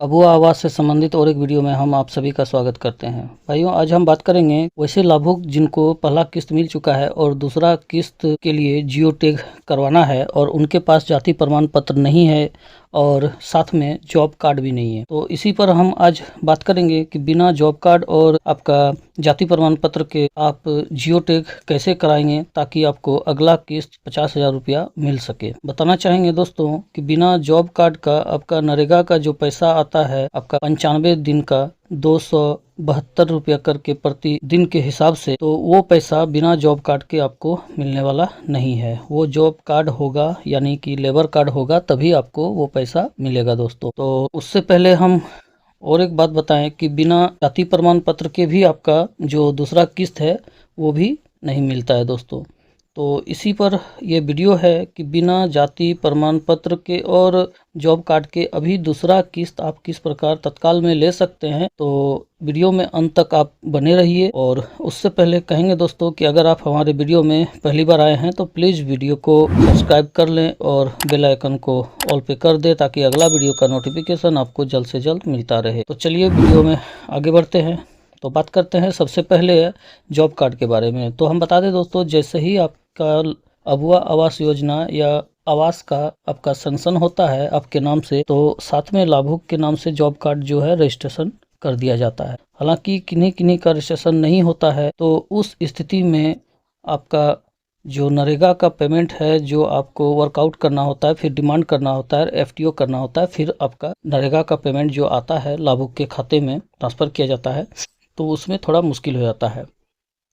अबुआ आवास से संबंधित और एक वीडियो में हम आप सभी का स्वागत करते हैं। भाइयों, आज हम बात करेंगे वैसे लाभुक जिनको पहला किस्त मिल चुका है और दूसरा किस्त के लिए जियो टैग करवाना है और उनके पास जाति प्रमाण पत्र नहीं है और साथ में जॉब कार्ड भी नहीं है। तो इसी पर हम आज बात करेंगे कि बिना जॉब कार्ड और आपका जाति प्रमाण पत्र के आप जियो टैग कैसे कराएंगे ताकि आपको अगला किस्त 50,000 रुपया मिल सके। बताना चाहेंगे दोस्तों कि बिना जॉब कार्ड का आपका नरेगा का जो पैसा आता है आपका 95 दिन का 272 रुपया करके प्रति दिन के हिसाब से, तो वो पैसा बिना जॉब कार्ड के आपको मिलने वाला नहीं है। वो जॉब कार्ड होगा यानी कि लेबर कार्ड होगा तभी आपको वो पैसा मिलेगा दोस्तों। तो उससे पहले हम और एक बात बताएं कि बिना जाति प्रमाण पत्र के भी आपका जो दूसरा किस्त है वो भी नहीं मिलता है दोस्तों। तो इसी पर यह वीडियो है कि बिना जाति प्रमाण पत्र के और जॉब कार्ड के अभी दूसरा किस्त आप किस प्रकार तत्काल में ले सकते हैं। तो वीडियो में अंत तक आप बने रहिए। और उससे पहले कहेंगे दोस्तों कि अगर आप हमारे वीडियो में पहली बार आए हैं तो प्लीज़ वीडियो को सब्सक्राइब कर लें और बेल आइकन को ऑल पे कर दें ताकि अगला वीडियो का नोटिफिकेशन आपको जल्द से जल्द मिलता रहे। तो चलिए वीडियो में आगे बढ़ते हैं। तो बात करते हैं सबसे पहले जॉब कार्ड के बारे में। तो हम बता दें दोस्तों, जैसे ही आपका अबुआ आवास योजना या आवास का आपका सैंक्शन होता है आपके नाम से, तो साथ में लाभुक के नाम से जॉब कार्ड जो है रजिस्ट्रेशन कर दिया जाता है। हालांकि किन्हीं किन्हीं का रजिस्ट्रेशन नहीं होता है, तो उस स्थिति में आपका जो नरेगा का पेमेंट है जो आपको वर्कआउट करना होता है, फिर डिमांड करना होता है, एफटीओ करना होता है, फिर आपका नरेगा का पेमेंट जो आता है लाभुक के खाते में ट्रांसफ़र किया जाता है, तो उसमें थोड़ा मुश्किल हो जाता है।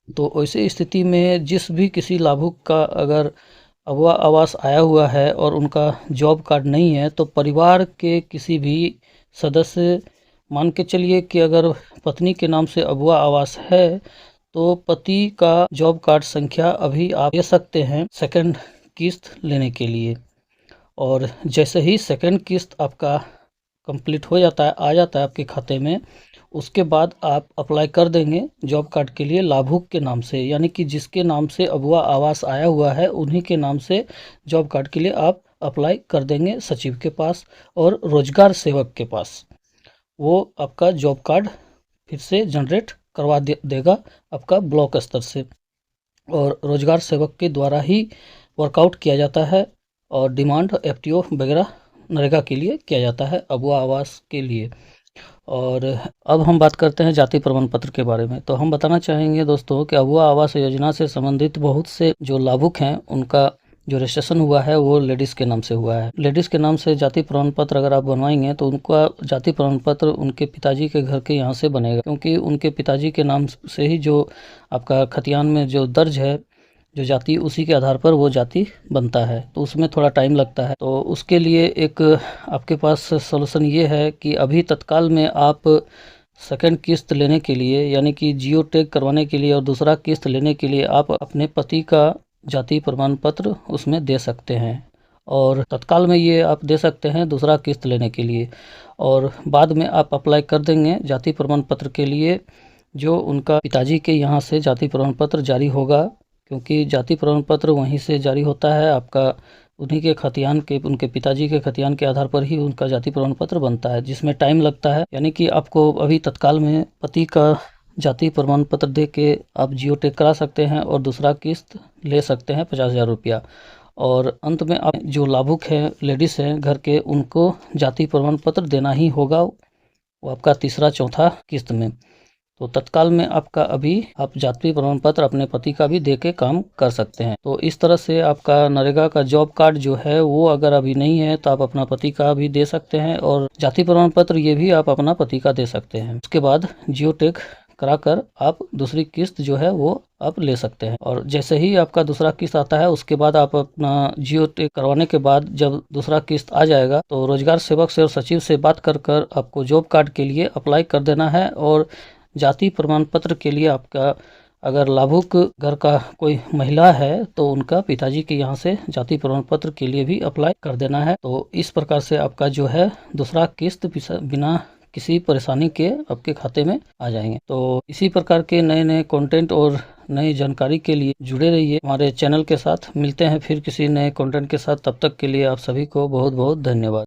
तो ऐसी स्थिति में जिस भी किसी लाभुक का अगर अबुआ आवास आया हुआ है और उनका जॉब कार्ड नहीं है, तो परिवार के किसी भी सदस्य, मान के चलिए कि अगर पत्नी के नाम से अबुआ आवास है तो पति का जॉब कार्ड संख्या अभी आप ले सकते हैं सेकंड किस्त लेने के लिए। और जैसे ही सेकंड किस्त आपका कंप्लीट हो जाता है, आ जाता है आपके खाते में, उसके बाद आप अप्लाई कर देंगे जॉब कार्ड के लिए लाभुक के नाम से, यानी कि जिसके नाम से अबुआ आवास आया हुआ है उन्हीं के नाम से जॉब कार्ड के लिए आप अप्लाई कर देंगे सचिव के पास और रोजगार सेवक के पास। वो आपका जॉब कार्ड फिर से जनरेट करवा देगा आपका ब्लॉक स्तर से, और रोजगार सेवक के द्वारा ही वर्कआउट किया जाता है और डिमांड एफटीओ वगैरह नरेगा के लिए किया जाता है अबुआ आवास के लिए। और अब हम बात करते हैं जाति प्रमाण पत्र के बारे में। तो हम बताना चाहेंगे दोस्तों कि अबुआ आवास योजना से संबंधित बहुत से जो लाभुक हैं उनका जो रजिस्ट्रेशन हुआ है वो लेडीज़ के नाम से हुआ है। लेडीज़ के नाम से जाति प्रमाण पत्र अगर आप बनवाएंगे तो उनका जाति प्रमाण पत्र उनके पिताजी के घर के यहाँ से बनेगा, क्योंकि उनके पिताजी के नाम से ही जो आपका खतियान में जो दर्ज है जो जाति, उसी के आधार पर वो जाति बनता है। तो उसमें थोड़ा टाइम लगता है। तो उसके लिए एक आपके पास सॉल्यूशन ये है कि अभी तत्काल में आप सेकंड किस्त लेने के लिए यानी कि जियो टैग करवाने के लिए और दूसरा किस्त लेने के लिए आप अपने पति का जाति प्रमाण पत्र उसमें दे सकते हैं, और तत्काल में ये आप दे सकते हैं दूसरा किस्त लेने के लिए। और बाद में आप अप्लाई कर देंगे जाति प्रमाण पत्र के लिए जो उनका पिताजी के यहाँ से जाति प्रमाण पत्र जारी होगा, क्योंकि जाति प्रमाण पत्र वहीं से जारी होता है आपका, उन्हीं के खतियान के, उनके पिताजी के खतियान के आधार पर ही उनका जाति प्रमाण पत्र बनता है, जिसमें टाइम लगता है। यानी कि आपको अभी तत्काल में पति का जाति प्रमाण पत्र दे के आप जियो टैग करा सकते हैं और दूसरा किस्त ले सकते हैं 50,000 रुपया। और अंत में आप जो लाभुक हैं, लेडीज़ हैं घर के, उनको जाति प्रमाण पत्र देना ही होगा, वो आपका तीसरा चौथा किस्त में। तो तत्काल में आपका अभी आप जाति प्रमाण पत्र अपने पति का भी दे के काम कर सकते हैं। तो इस तरह से आपका नरेगा का जॉब कार्ड जो है वो अगर अभी नहीं है तो आप अपना पति का भी दे सकते हैं, और जाति प्रमाण पत्र ये भी आप अपना पति का दे सकते हैं। उसके बाद जियो टैग कराकर आप दूसरी किस्त जो है वो आप ले सकते हैं। और जैसे ही आपका दूसरा किस्त आता है उसके बाद आप अपना जियो टैग करवाने के बाद जब दूसरा किस्त आ जाएगा तो रोजगार सेवक से और सचिव से बात कर आपको जॉब कार्ड के लिए अप्लाई कर देना है। और जाति प्रमाण पत्र के लिए आपका अगर लाभुक घर का कोई महिला है तो उनका पिताजी के यहाँ से जाति प्रमाण पत्र के लिए भी अप्लाई कर देना है। तो इस प्रकार से आपका जो है दूसरा किस्त बिना किसी परेशानी के आपके खाते में आ जाएंगे। तो इसी प्रकार के नए नए कंटेंट और नई जानकारी के लिए जुड़े रहिए हमारे चैनल के साथ। मिलते हैं फिर किसी नए कंटेंट के साथ, तब तक के लिए आप सभी को बहुत बहुत धन्यवाद।